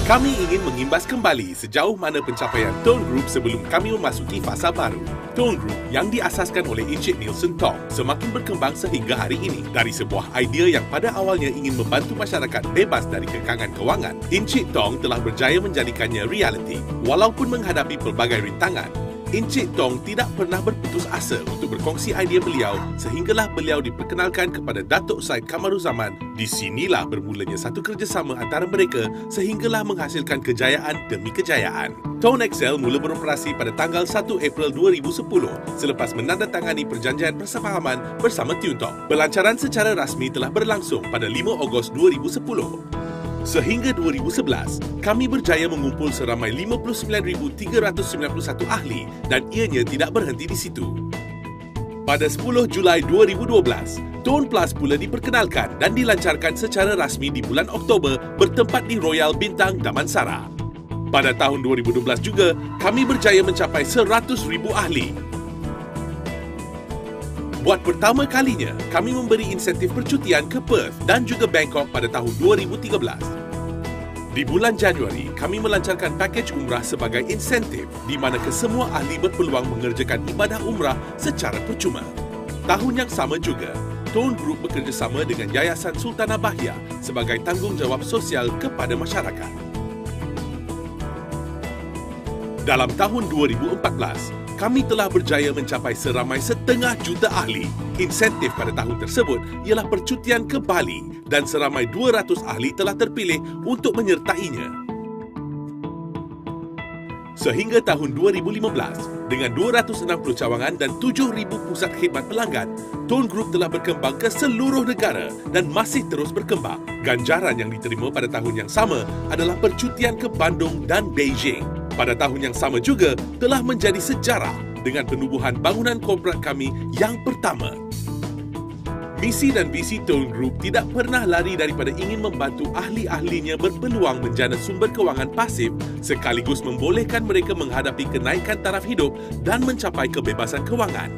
Kami ingin mengimbas kembali sejauh mana pencapaian Tone Group sebelum kami memasuki fasa baru. Tone Group yang diasaskan oleh Encik Nielsen Tong semakin berkembang sehingga hari ini. Dari sebuah idea yang pada awalnya ingin membantu masyarakat bebas dari kekangan kewangan, Encik Tong telah berjaya menjadikannya realiti. Walaupun menghadapi pelbagai rintangan, Encik Tong tidak pernah berputus asa untuk berkongsi idea beliau sehinggalah beliau diperkenalkan kepada Datuk Syed Kamaruzaman. Di sinilah bermulanya satu kerjasama antara mereka sehinggalah menghasilkan kejayaan demi kejayaan. Tone Excel mula beroperasi pada tanggal 1 April 2010 selepas menandatangani perjanjian persefahaman bersama Tune Tong. Pelancaran secara rasmi telah berlangsung pada 5 Ogos 2010. Sehingga 2011, kami berjaya mengumpul seramai 59,391 ahli dan ianya tidak berhenti di situ. Pada 10 Julai 2012, Tone Plus pula diperkenalkan dan dilancarkan secara rasmi di bulan Oktober bertempat di Royal Bintang Damansara. Pada tahun 2012 juga, kami berjaya mencapai 100,000 ahli. Buat pertama kalinya, kami memberi insentif percutian ke Perth dan juga Bangkok pada tahun 2013. Di bulan Januari, kami melancarkan pakej umrah sebagai insentif di mana kesemua ahli berpeluang mengerjakan ibadah umrah secara percuma. Tahun yang sama juga, Tone Group bekerjasama dengan Yayasan Sultanah Bahia sebagai tanggungjawab sosial kepada masyarakat. Dalam tahun 2014, kami telah berjaya mencapai seramai 1,5 juta ahli. Insentif pada tahun tersebut ialah percutian ke Bali dan seramai 200 ahli telah terpilih untuk menyertainya. Sehingga tahun 2015, dengan 260 cawangan dan 7,000 pusat khidmat pelanggan, Tone Group telah berkembang ke seluruh negara dan masih terus berkembang. Ganjaran yang diterima pada tahun yang sama adalah percutian ke Bandung dan Beijing. Pada tahun yang sama juga telah menjadi sejarah dengan penubuhan bangunan korporat kami yang pertama. Misi dan visi Tone Group tidak pernah lari daripada ingin membantu ahli-ahlinya berpeluang menjana sumber kewangan pasif sekaligus membolehkan mereka menghadapi kenaikan taraf hidup dan mencapai kebebasan kewangan.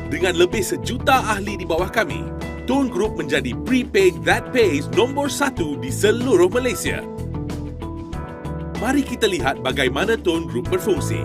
Dengan lebih 1 juta ahli di bawah kami, Tone Group menjadi prepaid that pays nombor 1 di seluruh Malaysia. Mari kita lihat bagaimana Tone Group berfungsi.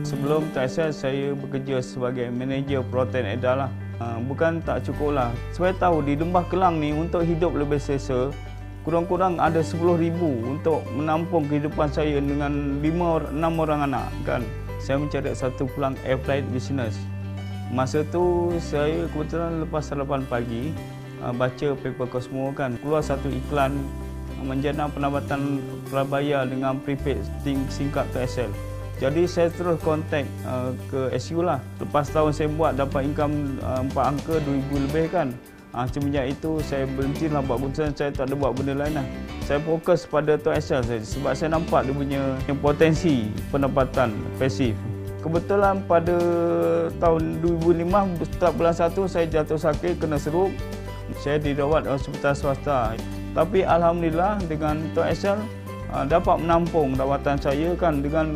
Sebelum TSL, saya bekerja sebagai manager protein edarlah. Bukan tak cukup lah. Saya tahu di Lembah Kelang ni untuk hidup lebih selesa, kurang-kurang ada 10,000 untuk menampung kehidupan saya dengan 5-6 orang anak kan. Saya mencari satu peluang air flight business. Masa tu saya kebetulan lepas sarapan pagi baca paper Cosmo kan, keluar satu iklan menjana penambatan prabayar dengan prepaid singkat TSL. Jadi saya terus kontak ke SU lah. Lepas tahun saya buat dapat income 4 angka 2,000 lebih kan. Semenjak itu saya berhentilah buat keputusan, saya tak ada buat benda lain lah. Saya fokus pada TSL saja sebab saya nampak dia punya potensi pendapatan pasif. Kebetulan pada tahun 2005 start bulan 1 saya jatuh sakit kena seruk. Saya dirawat di hospital swasta. Tapi alhamdulillah dengan TSL dapat menampung rawatan saya kan dengan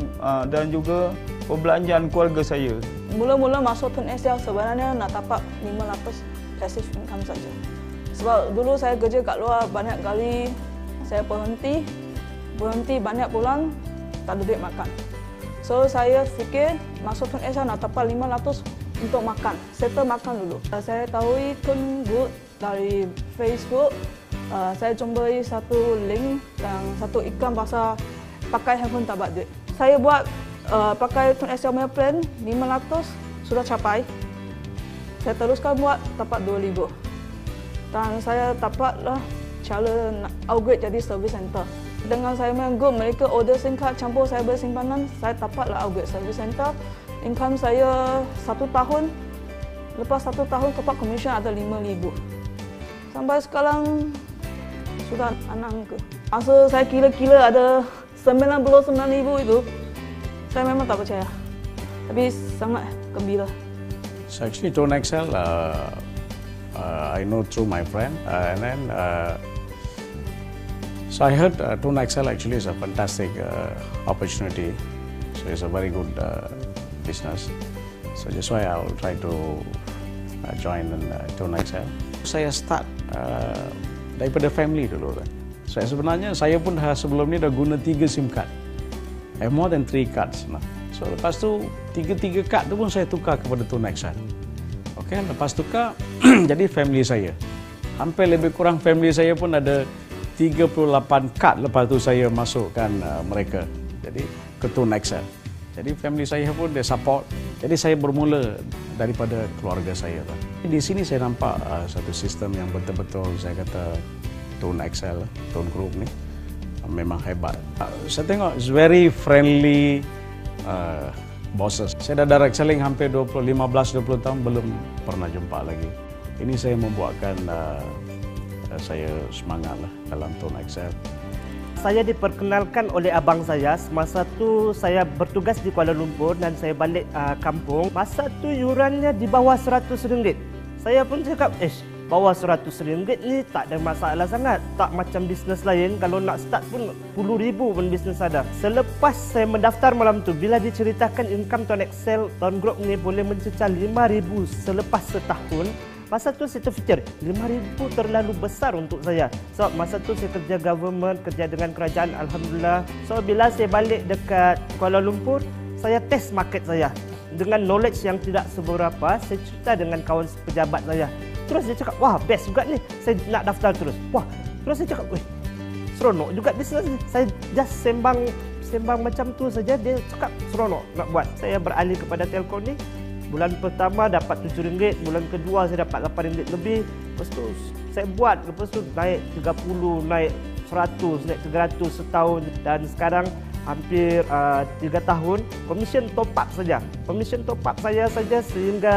dan juga perbelanjaan keluarga saya. Mula-mula masuk Tone Excel sebenarnya nak dapat 500 passive income saja. Sebab dulu saya kerja kat luar banyak kali saya berhenti banyak bulan tak ada duit makan. So saya fikir masuk Tone Excel nak dapat 500 untuk makan. Settle makan dulu. Saya tahu Tone Group dari Facebook. Saya jumpai satu link yang satu iklan pasal pakai handphone tak dapat duit. Saya buat pakai Tone Excel punya plan 500 sudah capai. Saya teruskan buat dapat 2,000. Dan saya dapatlah cara nak upgrade jadi service center. Dengan saya main group, mereka order SIM card campur saya bersimpanan, saya dapatlah upgrade service center. income saya 1 tahun, lepas 1 tahun top up commission ada 5,000. Sampai sekarang sudah 6 ke. Masa saya kira-kira ada 99,000 itu, saya memang tak percaya. Tapi sangat gembira. So actually, Tone Excel, I know through my friend, and then so I heard Tone Excel actually is a fantastic opportunity. So it's a very good business. So that's why I'll try to join in Tone Excel. Saya start daripada family dulu kan. Sebenarnya saya pun sebelum ni dah guna 3 SIM card. I have more than 3 cards. Nah. So lepas tu 3 kad tu pun saya tukar kepada Tone Excel. Okay, lepas tukar jadi family saya. Hampir lebih kurang family saya pun ada 38 kad lepas tu saya masukkan mereka. Jadi ke Tone Excel. Jadi family saya pun dia support. Jadi saya bermula daripada keluarga saya. Di sini saya nampak satu sistem yang betul-betul saya kata Tone Excel, Tone Group ni memang hebat. Saya tengok it's very friendly bosses. Saya dah direct selling hampir 15-20 tahun belum pernah jumpa lagi. Ini saya membuatkan saya semangat lah dalam Tone Excel. Saya diperkenalkan oleh abang saya semasa tu saya bertugas di Kuala Lumpur dan saya balik kampung. Masa tu yurannya di bawah RM100. Saya pun cakap, bawah RM100 ni tak ada masalah sangat. Tak macam bisnes lain, kalau nak start pun RM10,000 pun bisnes ada. Selepas saya mendaftar malam tu, bila diceritakan income Tone Excel, Tone Group ni boleh mencecah RM5,000 selepas setahun. Masa tu saya terfikir, RM5,000 terlalu besar untuk saya. So masa tu saya kerja government, kerja dengan kerajaan, Alhamdulillah. So bila saya balik dekat Kuala Lumpur, saya test market saya. Dengan knowledge yang tidak seberapa, saya cerita dengan kawan pejabat saya. Terus dia cakap, wah best juga ni, saya nak daftar terus. Wah, terus saya cakap, seronok juga bisnes ni. Saya just sembang macam tu saja, dia cakap seronok nak buat. Saya beralih kepada telco ni. Bulan pertama dapat RM7, bulan kedua saya dapat RM8 lebih. Lepas tu saya buat, lepas tu naik 30, naik 100, naik 300 setahun. Dan sekarang hampir 3 tahun, commission top up saja. Commission top up saya saja sehingga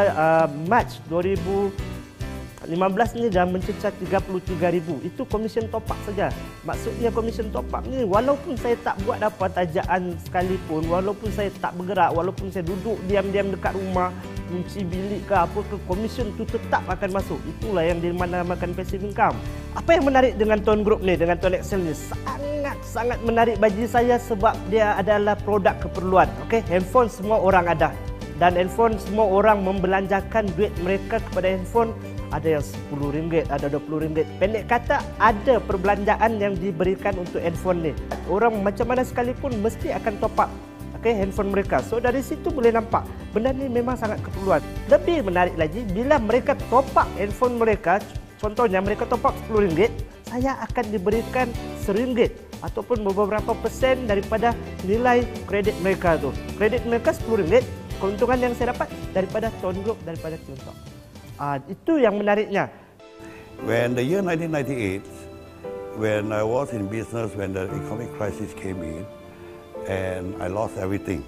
Mac 2015 ni dah mencecah RM33,000. Itu commission top up saja. Maksudnya commission top up ni walaupun saya tak buat apa tajaan sekalipun, walaupun saya tak bergerak, walaupun saya duduk diam-diam dekat rumah, kunci bilik ke apa ke, commission tu tetap akan masuk. Itulah yang dinamakan passive income. Apa yang menarik dengan Tone Group ni, dengan Tone Excel ni? Sangat menarik bagi saya sebab dia adalah produk keperluan. Okey, handphone semua orang ada. Dan handphone semua orang membelanjakan duit mereka kepada handphone. Ada yang RM10, ada RM20. Pendek kata, ada perbelanjaan yang diberikan untuk handphone ni. Orang macam mana sekalipun mesti akan top up handphone mereka. So dari situ boleh nampak benda ni memang sangat keperluan. Lebih menarik lagi, bila mereka top up handphone mereka, contohnya mereka top up RM10, saya akan diberikan RM1 ataupun beberapa persen daripada nilai kredit mereka tu. Kredit mereka RM10, keuntungan yang saya dapat daripada Tone Group, daripada Tiongkok. Itu yang menariknya. When the year 1998, when I was in business, when the economic crisis came in, and I lost everything.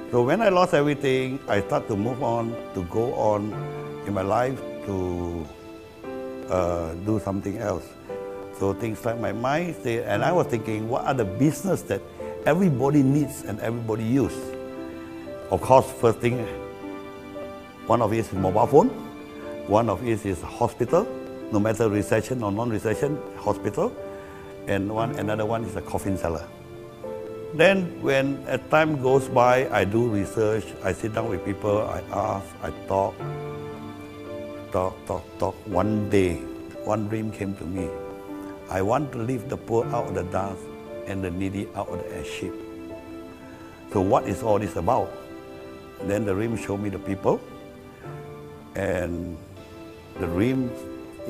So when I lost everything, I start to move on, to go on in my life to do something else. So things like my mind stayed, and I was thinking, what are the business that everybody needs and everybody use? Of course, first thing, one of it is mobile phone, one of it is hospital, no matter recession or non-recession, hospital, and another one is a coffin seller. Then when as time goes by, I do research, I sit down with people, I ask, I talk. One day, one dream came to me. I want to lift the poor out of the dust and the needy out of the ash heap. So what is all this about? Then the dream showed me the people, and the dream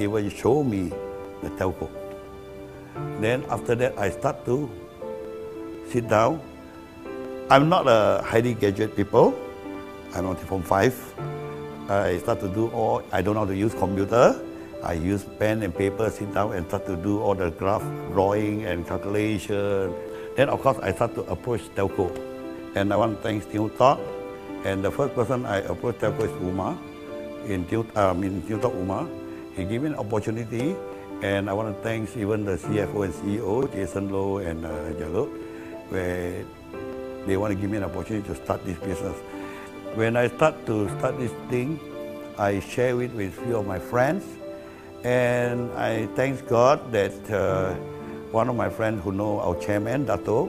even showed me the telco. Then after that, I start to sit down. I'm not a highly gadget people. I'm on Form 5. I start to do all, I don't know how to use computer. I use pen and paper, sit down and start to do all the graph drawing and calculation. Then of course I start to approach telco. And I want to thank Tiongkok And the first person I approached telco is Umar, in Tiltok Umar. He gave me an opportunity, and I want to thank even the CFO and CEO, Jason Low and Jalot, where they want to give me an opportunity to start this business. When I start this thing, I share it with few of my friends, and I thank God that one of my friends who know our chairman, Dato,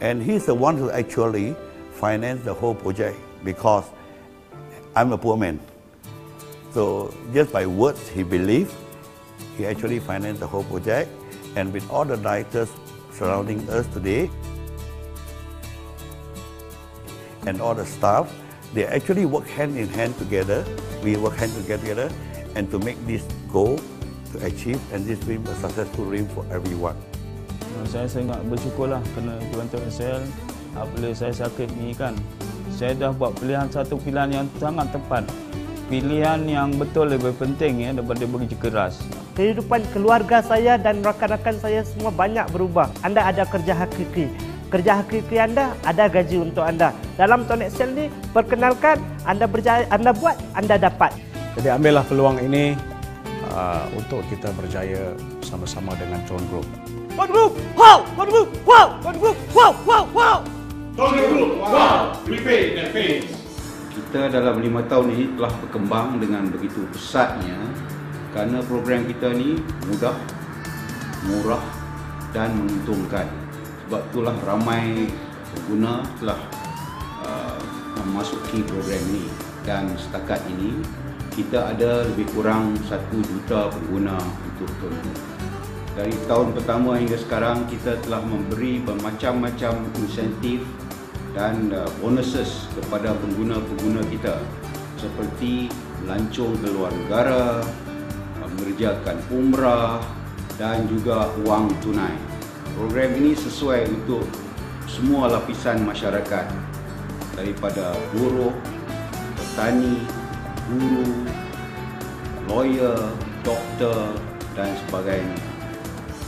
and he's the one who actually financed the whole project because I'm a poor man. So just by words he believed, he actually financed the whole project, and with all the directors surrounding us today and all the staff, they actually work hand in hand together. We work hand together and to make this goal to achieve and this dream a successful dream for everyone. Saya sangat bersyukurlah kerana Tuan SL apabila saya sakit ni kan, saya dah buat satu pilihan yang sangat tepat. Pilihan yang betul lebih penting ya daripada bekerja keras. Kehidupan keluarga saya dan rakan-rakan saya semua banyak berubah. Anda ada kerja hakiki. Kerja hakiki Anda ada gaji untuk Anda. Dalam Tuan Excel ni, perkenalkan, Anda berjaya, Anda buat, Anda dapat. Jadi ambillah peluang ini untuk kita berjaya sama-sama dengan Tone Group. Tone Group, wow! Tone Group, wow! Tone Group, wow! Wow! Wow! Tone Group, wow! Repeat and face. Kita dalam 5 tahun ini telah berkembang dengan begitu pesatnya kerana program kita ni mudah, murah dan menguntungkan. Sebab itulah ramai pengguna telah memasuki program ini, dan setakat ini kita ada lebih kurang 1 juta pengguna untuk Tone Group. Dari tahun pertama hingga sekarang kita telah memberi bermacam-macam insentif dan bonuses kepada pengguna-pengguna kita seperti melancong ke luar negara, mengerjakan umrah dan juga wang tunai. Program ini sesuai untuk semua lapisan masyarakat, daripada buruh, petani, guru, lawyer, doktor dan sebagainya.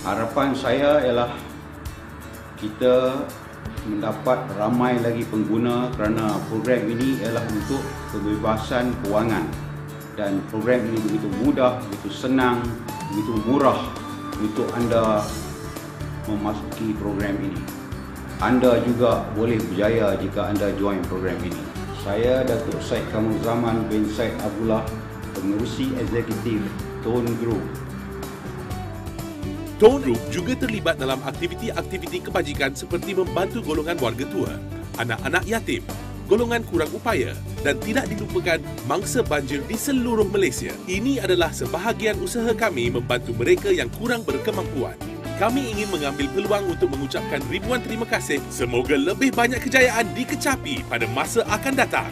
Harapan saya ialah kita mendapat ramai lagi pengguna kerana program ini ialah untuk kebebasan kewangan, dan program ini begitu mudah, begitu senang, begitu murah untuk anda memasuki program ini. Anda juga boleh berjaya jika anda join program ini. Saya Datuk Syed Kamaruzzaman bin Syed Abdullah, Pengerusi Eksekutif Tone Group. Tone Group juga terlibat dalam aktiviti-aktiviti kebajikan seperti membantu golongan warga tua, anak-anak yatim, golongan kurang upaya dan tidak dilupakan mangsa banjir di seluruh Malaysia. Ini adalah sebahagian usaha kami membantu mereka yang kurang berkemampuan. Kami ingin mengambil peluang untuk mengucapkan ribuan terima kasih. Semoga lebih banyak kejayaan dikecapi pada masa akan datang.